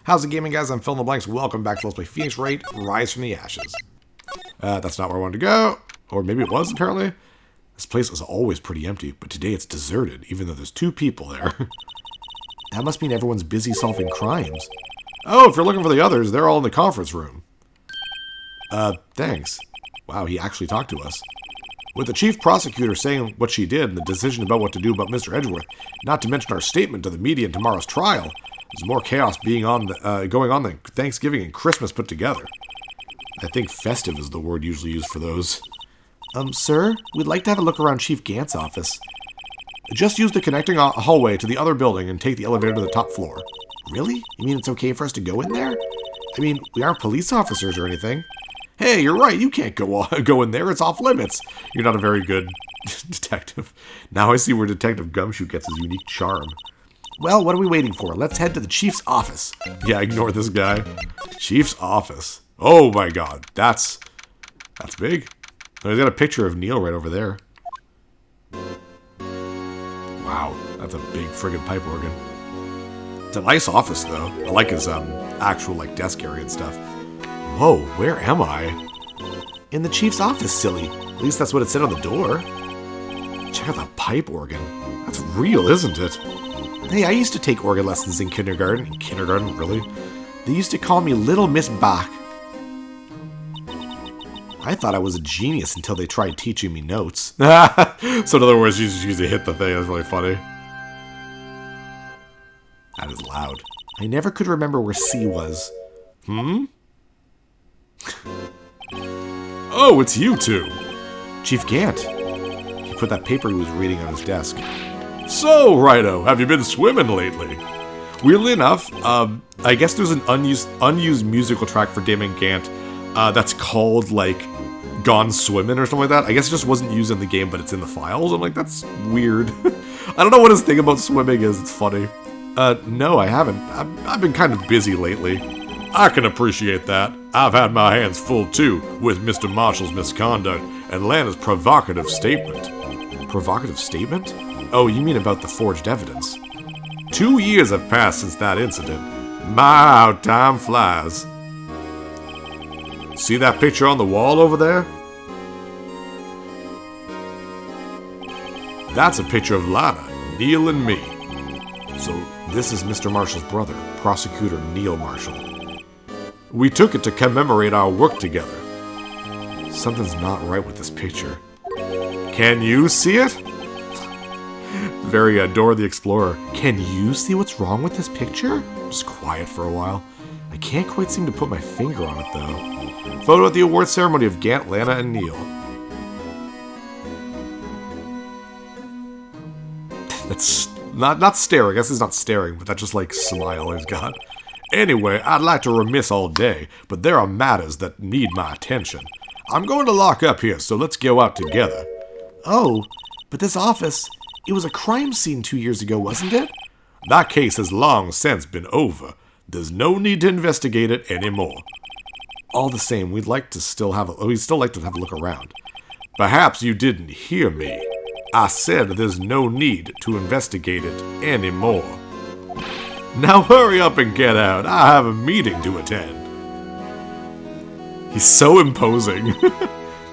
How's it gaming, guys? I'm PhilInTheBlanks. Welcome back to Let's Play Phoenix Wright, Rise from the Ashes. That's not where I wanted to go. Or maybe it was, apparently. This place is always pretty empty, but today it's deserted, even though there's 2 people there. That must mean everyone's busy solving crimes. Oh, if you're looking for the others, they're all in the conference room. Thanks. Wow, he actually talked to us. With the chief prosecutor saying what she did and the decision about what to do about Mr. Edgeworth, not to mention our statement to the media in tomorrow's trial, there's more chaos going on than Thanksgiving and Christmas put together. I think festive is the word usually used for those. Sir, we'd like to have a look around Chief Gant's office. Just use the connecting hallway to the other building and take the elevator to the top floor. Really? You mean it's okay for us to go in there? I mean, we aren't police officers or anything. Hey, you're right, you can't go in there, it's off limits. You're not a very good detective. Now I see where Detective Gumshoe gets his unique charm. Well, what are we waiting for? Let's head to the chief's office. Yeah, ignore this guy. Chief's office. Oh my god, that's big. He's got a picture of Neil right over there. Wow, that's a big friggin' pipe organ. It's a nice office, though. I like his actual desk area and stuff. Whoa, where am I? In the chief's office, silly. At least that's what it said on the door. Check out the pipe organ. That's real, isn't it? Hey, I used to take organ lessons in kindergarten. In kindergarten, really? They used to call me Little Miss Bach. I thought I was a genius until they tried teaching me notes. So in other words, you just usually hit the thing. That's really funny. That is loud. I never could remember where C was. Oh, it's you two. Chief Gant. He put that paper he was reading on his desk. So, Righto, have you been swimming lately? Weirdly enough, I guess there's an unused musical track for Damon Gant that's called, Gone Swimming or something like that. I guess it just wasn't used in the game, but it's in the files. I'm like, that's weird. I don't know what his thing about swimming is. It's funny. No, I haven't. I've been kind of busy lately. I can appreciate that. I've had my hands full, too, with Mr. Marshall's misconduct and Lana's provocative statement. Provocative statement? Oh, you mean about the forged evidence. 2 years have passed since that incident. My, how time flies. See that picture on the wall over there? That's a picture of Lana, Neil, and me. So this is Mr. Marshall's brother, Prosecutor Neil Marshall. We took it to commemorate our work together. Something's not right with this picture. Can you see it? Very Dora the Explorer. Can you see what's wrong with this picture? Just quiet for a while. I can't quite seem to put my finger on it, though. Photo at the award ceremony of Gant, Lana, and Neil. That's not staring. I guess he's not staring, but that's just smile he's got. Anyway, I'd like to remiss all day, but there are matters that need my attention. I'm going to lock up here, so let's go out together. Oh, but this office, it was a crime scene 2 years ago, wasn't it? That case has long since been over. There's no need to investigate it anymore. All the same, we'd still like to have a look around. Perhaps you didn't hear me. I said there's no need to investigate it anymore. Now hurry up and get out. I have a meeting to attend. He's so imposing.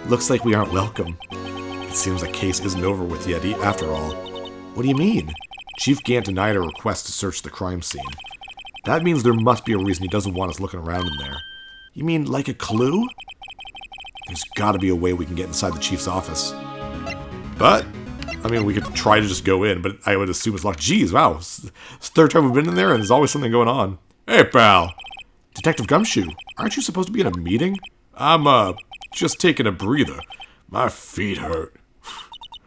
Looks like we aren't welcome. It seems the case isn't over with yet, after all. What do you mean? Chief Gant denied a request to search the crime scene. That means there must be a reason he doesn't want us looking around in there. You mean like a clue? There's gotta be a way we can get inside the chief's office. But, I mean, we could try to just go in, but I would assume it's locked. Jeez, wow. It's the 3rd time we've been in there, and there's always something going on. Hey, pal. Detective Gumshoe, aren't you supposed to be in a meeting? I'm, just taking a breather. My feet hurt.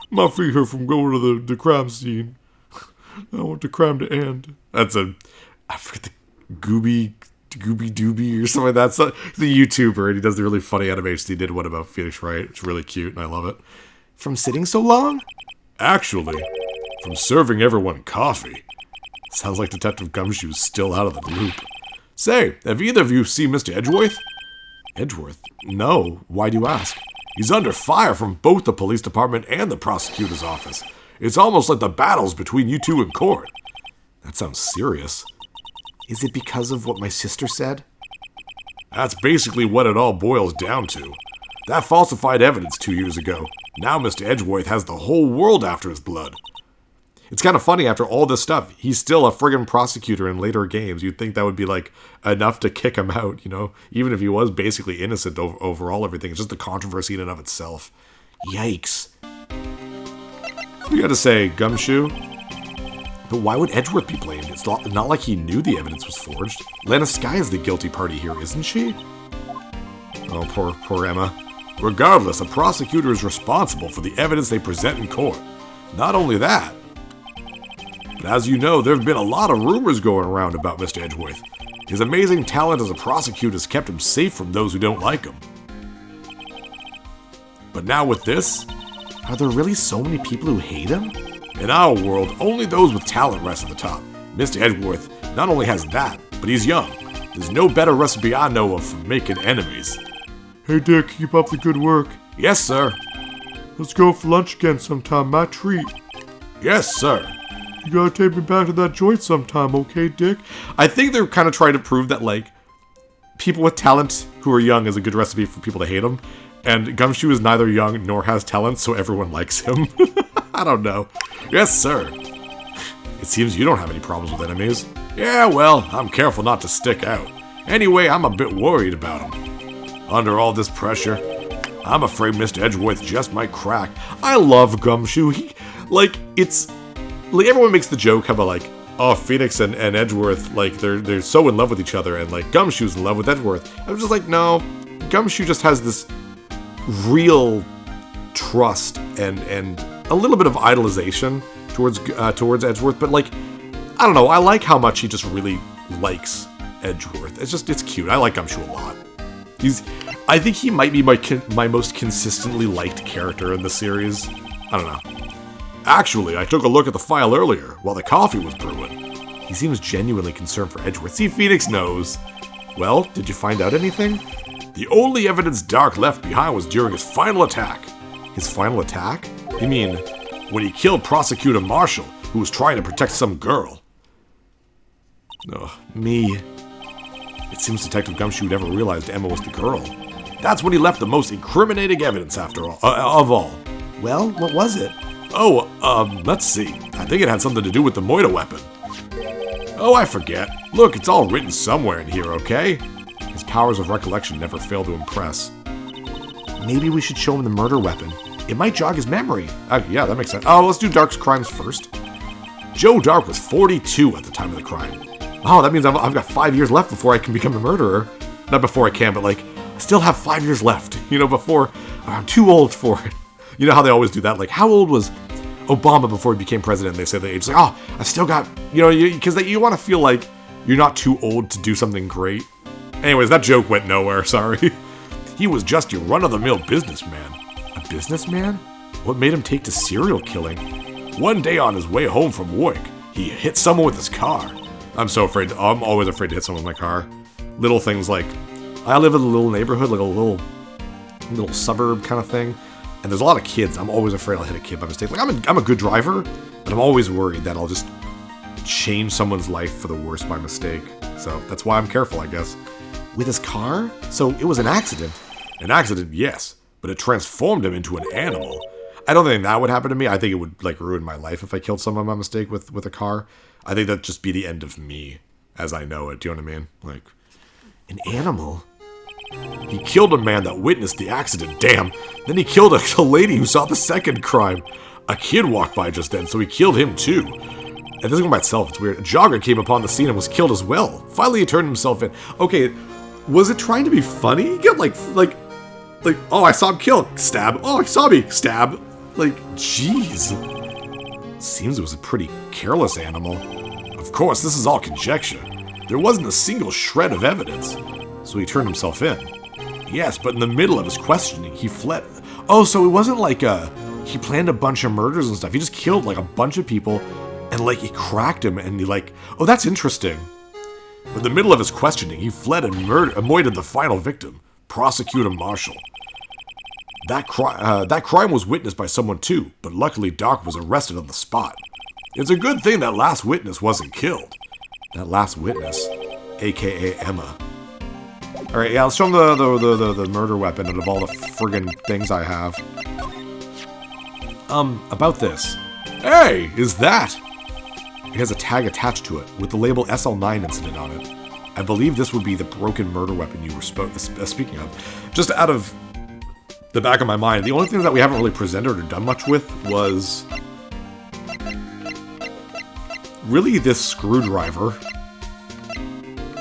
My feet hurt from going to the crime scene. I want the crime to end. I forget the Gooby Dooby or something like that. So, he's a YouTuber, and he does the really funny animations. He did one about Phoenix Wright. It's really cute, and I love it. From sitting so long? Actually, from serving everyone coffee. Sounds like Detective Gumshoe's still out of the loop. Say, have either of you seen Mr. Edgeworth? Edgeworth? No. Why do you ask? He's under fire from both the police department and the prosecutor's office. It's almost like the battles between you two in court. That sounds serious. Is it because of what my sister said? That's basically what it all boils down to. That falsified evidence 2 years ago. Now Mr. Edgeworth has the whole world after his blood. It's kind of funny, after all this stuff, he's still a friggin' prosecutor in later games. You'd think that would be, like, enough to kick him out, you know? Even if he was basically innocent overall everything. It's just the controversy in and of itself. Yikes. You gotta say, Gumshoe. But why would Edgeworth be blamed? It's not like he knew the evidence was forged. Lana Skye is the guilty party here, isn't she? Oh, poor Emma. Regardless, a prosecutor is responsible for the evidence they present in court. Not only that, but as you know, there have been a lot of rumors going around about Mr. Edgeworth. His amazing talent as a prosecutor has kept him safe from those who don't like him. But now with this, are there really so many people who hate him? In our world, only those with talent rest at the top. Mr. Edgeworth not only has that, but he's young. There's no better recipe I know of for making enemies. Hey Dick, keep up the good work. Yes, sir. Let's go for lunch again sometime, my treat. Yes, sir. You gotta take me back to that joint sometime, okay, Dick? I think they're kind of trying to prove that, like, people with talent who are young is a good recipe for people to hate him. And Gumshoe is neither young nor has talent, so everyone likes him. I don't know. Yes, sir. It seems you don't have any problems with enemies. Yeah, well, I'm careful not to stick out. Anyway, I'm a bit worried about him. Under all this pressure, I'm afraid Mr. Edgeworth just might crack. I love Gumshoe. It's like everyone makes the joke about, like, oh, Phoenix and Edgeworth, like, they're so in love with each other, and, like, Gumshoe's in love with Edgeworth. I'm just like, no, Gumshoe just has this real trust and a little bit of idolization towards Edgeworth, but, like, I don't know, I like how much he just really likes Edgeworth. It's cute. I like Gumshoe a lot. I think he might be my most consistently liked character in the series. I don't know. Actually, I took a look at the file earlier while the coffee was brewing. He seems genuinely concerned for Edgeworth. See, Phoenix knows. Well, did you find out anything? The only evidence Darke left behind was during his final attack. His final attack? You mean when he killed Prosecutor Marshall, who was trying to protect some girl? Oh, me. It seems Detective Gumshoe never realized Emma was the girl. That's when he left the most incriminating evidence after all, of all. Well, what was it? Oh, let's see. I think it had something to do with the Moida weapon. Oh, I forget. Look, it's all written somewhere in here, okay? His powers of recollection never fail to impress. Maybe we should show him the murder weapon. It might jog his memory. Yeah, that makes sense. Oh, let's do Darke's crimes first. Joe Darke was 42 at the time of the crime. Oh, that means I've got 5 years left before I can become a murderer. Not before I can, but, like, I still have 5 years left. You know, before I'm too old for it. You know how they always do that? Like, how old was Obama before he became president? They say the age. Like, oh, I've still got, you know, because you want to feel like you're not too old to do something great. Anyways, that joke went nowhere, sorry. He was just your run-of-the-mill businessman. A businessman? What made him take to serial killing? One day on his way home from work, he hit someone with his car. I'm always afraid to hit someone with my car. Little things like, I live in a little neighborhood, like a little suburb kind of thing, and there's a lot of kids. I'm always afraid I'll hit a kid by mistake. Like, I'm a good driver, but I'm always worried that I'll just change someone's life for the worse by mistake. So that's why I'm careful, I guess. With his car? So it was an accident. An accident, yes, but it transformed him into an animal. I don't think that would happen to me. I think it would, like, ruin my life if I killed someone by mistake with a car. I think that'd just be the end of me as I know it. Do you know what I mean? Like, an animal? He killed a man that witnessed the accident, damn. Then he killed a lady who saw the second crime. A kid walked by just then, so he killed him too. It doesn't go by itself, it's weird. A jogger came upon the scene and was killed as well. Finally, he turned himself in. Okay, was it trying to be funny? He got like, oh, I saw him kill, stab. Oh, he saw me, stab. Like, jeez. Seems it was a pretty careless animal. Of course, this is all conjecture. There wasn't a single shred of evidence. So he turned himself in. Yes, but in the middle of his questioning, he fled. Oh, so it wasn't like he planned a bunch of murders and stuff. He just killed like a bunch of people and like he cracked him and he like, oh, that's interesting. But in the middle of his questioning, he fled and avoided the final victim, Prosecutor Marshall. That crime was witnessed by someone too, but luckily Darke was arrested on the spot. It's a good thing that last witness wasn't killed. That last witness? a.k.a. Emma. Alright, yeah, let's show him the murder weapon out of all the friggin' things I have. About this. Hey, is that? It has a tag attached to it, with the label SL9 incident on it. I believe this would be the broken murder weapon you were speaking of. Just out of the back of my mind, the only thing that we haven't really presented or done much with was really this screwdriver.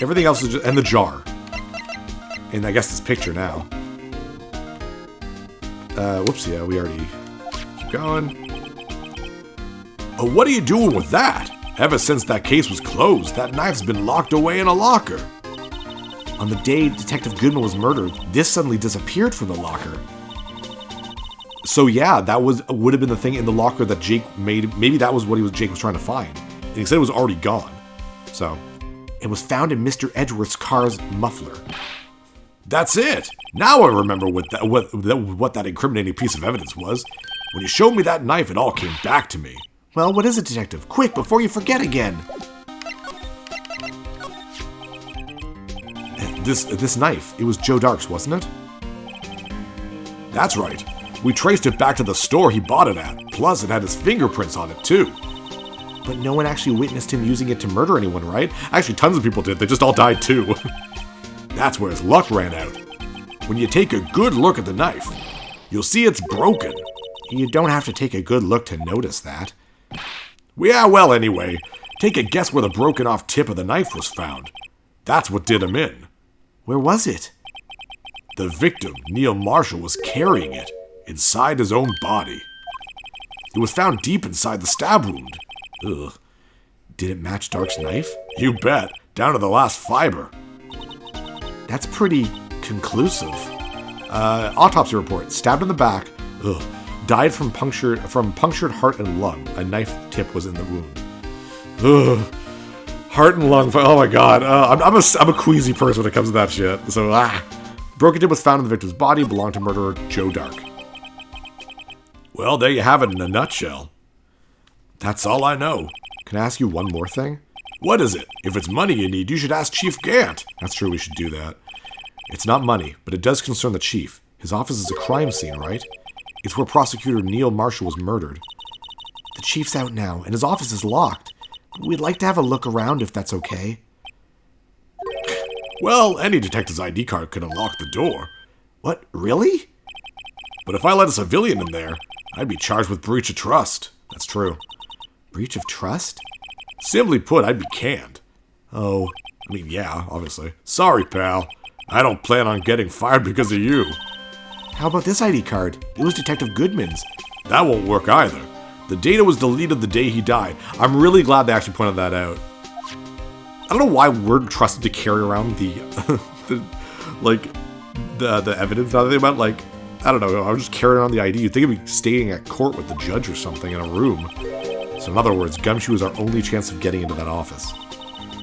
Everything else is just, and the jar. And I guess this picture now. Whoops, yeah, we already keep going. Oh, what are you doing with that? Ever since that case was closed, that knife's been locked away in a locker. On the day Detective Goodman was murdered, this suddenly disappeared from the locker. So yeah, that would have been the thing in the locker that Jake made. Maybe that was what Jake was trying to find. And he said it was already gone. So, it was found in Mr. Edgeworth's car's muffler. That's it. Now I remember what that incriminating piece of evidence was. When you showed me that knife, it all came back to me. Well, what is it, Detective? Quick, before you forget again. This knife, it was Joe Darke's, wasn't it? That's right. We traced it back to the store he bought it at. Plus, it had his fingerprints on it, too. But no one actually witnessed him using it to murder anyone, right? Actually, tons of people did. They just all died, too. That's where his luck ran out. When you take a good look at the knife, you'll see it's broken. You don't have to take a good look to notice that. Yeah, well, anyway, take a guess where the broken off tip of the knife was found. That's what did him in. Where was it? The victim, Neil Marshall, was carrying it inside his own body. It was found deep inside the stab wound. Ugh. Did it match Darke's knife? You bet, down to the last fiber. That's pretty conclusive. Autopsy report. Stabbed in the back. Ugh. Died from punctured heart and lung. A knife tip was in the wound. Ugh. Heart and lung. Oh my god. I'm a queasy person when it comes to that shit. So, Broken tip was found in the victim's body. Belonged to murderer Joe Darke. Well, there you have it in a nutshell. That's all I know. Can I ask you one more thing? What is it? If it's money you need, you should ask Chief Gant. That's true, we should do that. It's not money, but it does concern the chief. His office is a crime scene, right? It's where prosecutor Neil Marshall was murdered. The chief's out now, and his office is locked. We'd like to have a look around if that's okay. Well, any detective's ID card could unlock the door. What, really? But if I let a civilian in there, I'd be charged with breach of trust. That's true. Breach of trust? Simply put, I'd be canned. Oh. I mean, yeah, obviously. Sorry, pal. I don't plan on getting fired because of you. How about this ID card? It was Detective Goodman's. That won't work either. The data was deleted the day he died. I'm really glad they actually pointed that out. I don't know why we're trusted to carry around the evidence. Now that I think about, like, I don't know, I was just carrying around the ID. You'd think it'd be staying at court with the judge or something in a room. So in other words, Gumshoe is our only chance of getting into that office.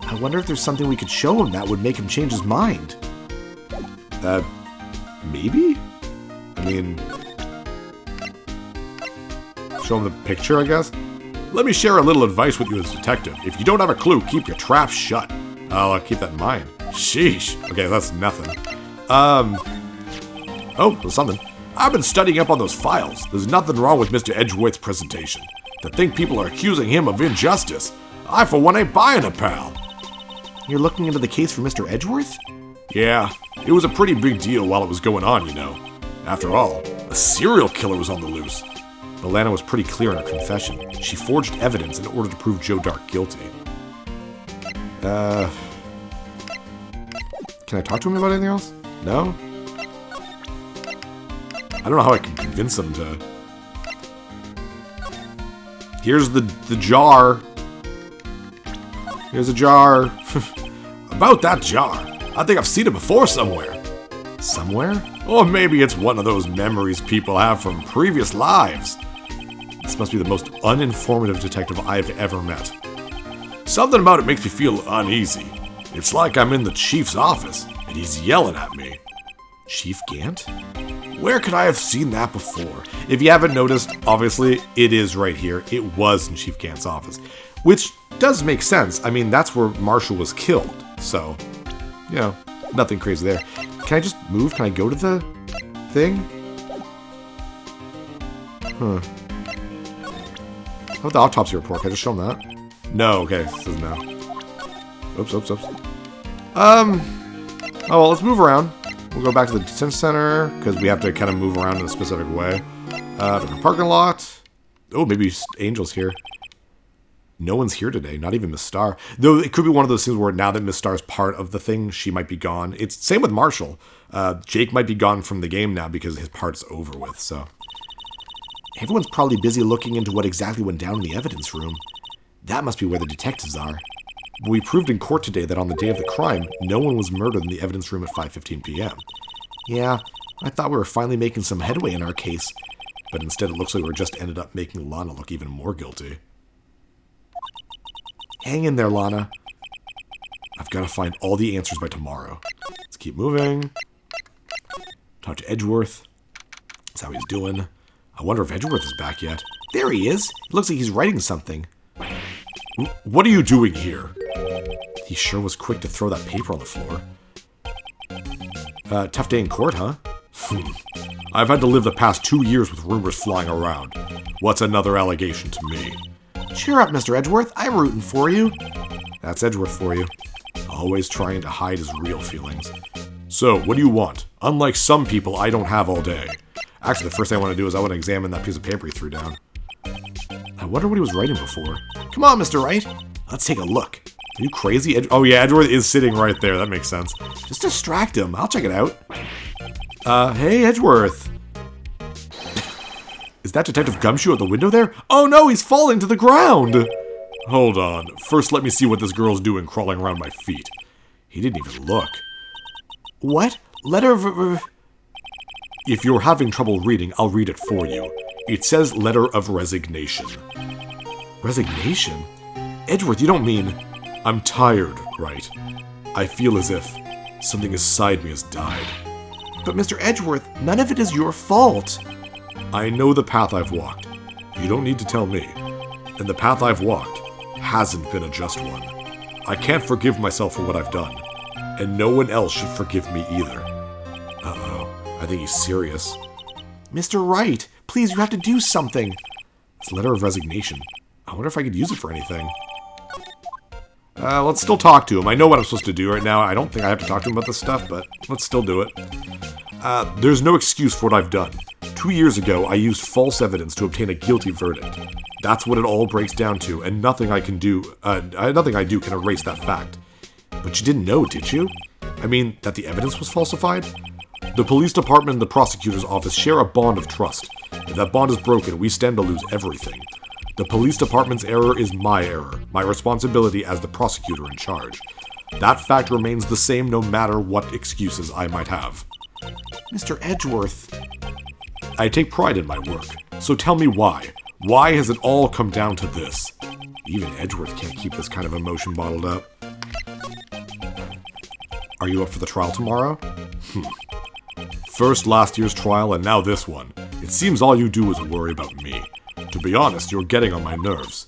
I wonder if there's something we could show him that would make him change his mind. Maybe? I mean, show him the picture, I guess? Let me share a little advice with you as a detective. If you don't have a clue, keep your trap shut. I'll keep that in mind. Sheesh. Okay, that's nothing. Oh, there's something. I've been studying up on those files. There's nothing wrong with Mr. Edgeworth's presentation. To think people are accusing him of injustice. I, for one, ain't buying it, pal. You're looking into the case for Mr. Edgeworth? Yeah, it was a pretty big deal while it was going on, you know. After all, a serial killer was on the loose. Alana was pretty clear in her confession. She forged evidence in order to prove Joe Darke guilty. Can I talk to him about anything else? No? I don't know how I can convince him to... Here's the jar. Here's a jar. About that jar, I think I've seen it before somewhere. Somewhere? Or maybe it's one of those memories people have from previous lives. This must be the most uninformative detective I've ever met. Something about it makes me feel uneasy. It's like I'm in the chief's office, and he's yelling at me. Chief Gant? Where could I have seen that before? If you haven't noticed, obviously, it is right here. It was in Chief Gant's office. Which does make sense. I mean, that's where Marshall was killed. So, nothing crazy there. Can I just move? Can I go to the thing? Huh. How about the autopsy report? Can I just show them that? No, okay. It says no. Oops. Oh, well, let's move around. We'll go back to the detention center, because we have to kind of move around in a specific way. The parking lot. Oh, maybe Angel's here. No one's here today, not even Miss Star. Though it could be one of those things where now that Miss Star's part of the thing, she might be gone. It's same with Marshall. Jake might be gone from the game now because his part's over with, so. Everyone's probably busy looking into what exactly went down in the evidence room. That must be where the detectives are. But we proved in court today that on the day of the crime, no one was murdered in the evidence room at 5:15 p.m. Yeah, I thought we were finally making some headway in our case, but instead it looks like we just ended up making Lana look even more guilty. Hang in there, Lana. I've got to find all the answers by tomorrow. Let's keep moving. Talk to Edgeworth. That's how he's doing. I wonder if Edgeworth is back yet. There he is. It looks like he's writing something. What are you doing here? He sure was quick to throw that paper on the floor. Tough day in court, huh? I've had to live the past 2 years with rumors flying around. What's another allegation to me? Cheer up, Mr. Edgeworth. I'm rooting for you. That's Edgeworth for you. Always trying to hide his real feelings. So, what do you want? Unlike some people, I don't have all day. Actually, the first thing I want to do is I want to examine that piece of paper he threw down. I wonder what he was writing before. Come on, Mr. Wright. Let's take a look. Are you crazy? Oh yeah, Edgeworth is sitting right there. That makes sense. Just distract him. I'll check it out. Hey, Edgeworth. Is that Detective Gumshoe at the window there? Oh no, he's falling to the ground! Hold on. First, let me see what this girl's doing crawling around my feet. He didn't even look. What? Letter of... If you're having trouble reading, I'll read it for you. It says letter of resignation. Resignation? Edgeworth, you don't mean... I'm tired, Wright. I feel as if something inside me has died. But Mr. Edgeworth, none of it is your fault. I know the path I've walked. You don't need to tell me. And the path I've walked hasn't been a just one. I can't forgive myself for what I've done. And no one else should forgive me either. Uh-oh. I think he's serious. Mr. Wright, please, you have to do something. It's a letter of resignation. I wonder if I could use it for anything. Let's still talk to him. I know what I'm supposed to do right now. I don't think I have to talk to him about this stuff, but let's still do it. There's no excuse for what I've done. 2 years ago, I used false evidence to obtain a guilty verdict. That's what it all breaks down to, and nothing I do can erase that fact. But you didn't know, did you? I mean, that the evidence was falsified? The police department and the prosecutor's office share a bond of trust. If that bond is broken, we stand to lose everything. The police department's error is my error, my responsibility as the prosecutor in charge. That fact remains the same no matter what excuses I might have. Mr. Edgeworth. I take pride in my work, so tell me why. Why has it all come down to this? Even Edgeworth can't keep this kind of emotion bottled up. Are you up for the trial tomorrow? First last year's trial and now this one. It seems all you do is worry about me. To be honest, you're getting on my nerves.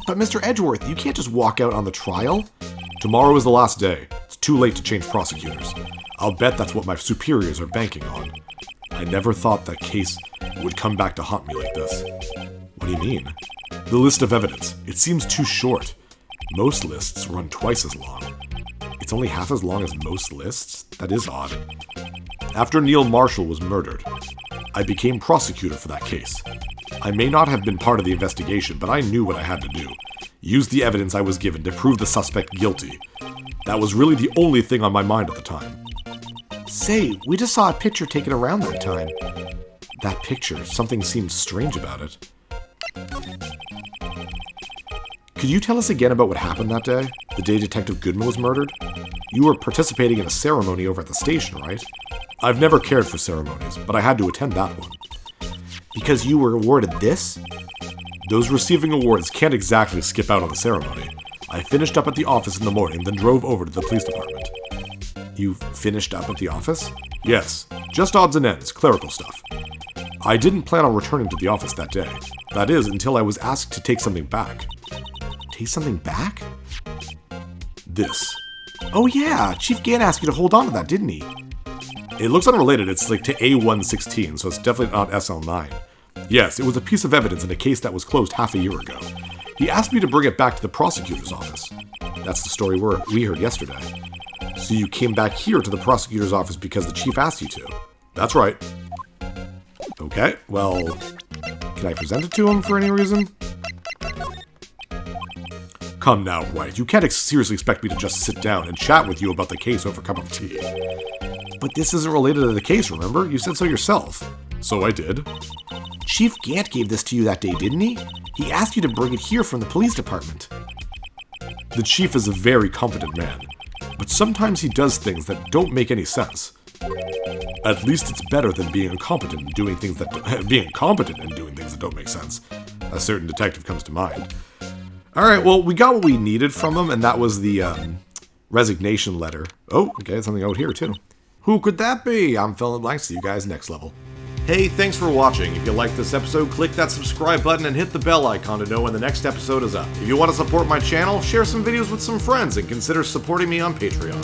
But Mr. Edgeworth, you can't just walk out on the trial. Tomorrow is the last day. It's too late to change prosecutors. I'll bet that's what my superiors are banking on. I never thought that case would come back to haunt me like this. What do you mean? The list of evidence. It seems too short. Most lists run twice as long. It's only half as long as most lists? That is odd. After Neil Marshall was murdered, I became prosecutor for that case. I may not have been part of the investigation, but I knew what I had to do. Use the evidence I was given to prove the suspect guilty. That was really the only thing on my mind at the time. Say, we just saw a picture taken around that time. That picture, something seemed strange about it. Could you tell us again about what happened that day? The day Detective Goodman was murdered? You were participating in a ceremony over at the station, right? I've never cared for ceremonies, but I had to attend that one. Because you were awarded this? Those receiving awards can't exactly skip out on the ceremony. I finished up at the office in the morning, then drove over to the police department. You finished up at the office? Yes, just odds and ends, clerical stuff. I didn't plan on returning to the office that day. That is, until I was asked to take something back. Take something back? This. Oh yeah, Chief Gant asked you to hold on to that, didn't he? It looks unrelated. It's like to A116, so it's definitely not SL9. Yes, it was a piece of evidence in a case that was closed half a year ago. He asked me to bring it back to the prosecutor's office. That's the story we heard yesterday. So you came back here to the prosecutor's office because the chief asked you to? That's right. Okay, well, can I present it to him for any reason? Come now, Wright. You can't seriously expect me to just sit down and chat with you about the case over a cup of tea. But this isn't related to the case, remember? You said so yourself. So I did. Chief Gant gave this to you that day, didn't he? He asked you to bring it here from the police department. The chief is a very competent man, but sometimes he does things that don't make any sense. At least it's better than being incompetent and doing things that don't make sense. A certain detective comes to mind. Alright, well, we got what we needed from him, and that was the resignation letter. Oh, okay, something out here, too. Who could that be? I'm PhilInTheBlanks. See you guys next level. Hey, thanks for watching. If you liked this episode, click that subscribe button and hit the bell icon to know when the next episode is up. If you want to support my channel, share some videos with some friends and consider supporting me on Patreon.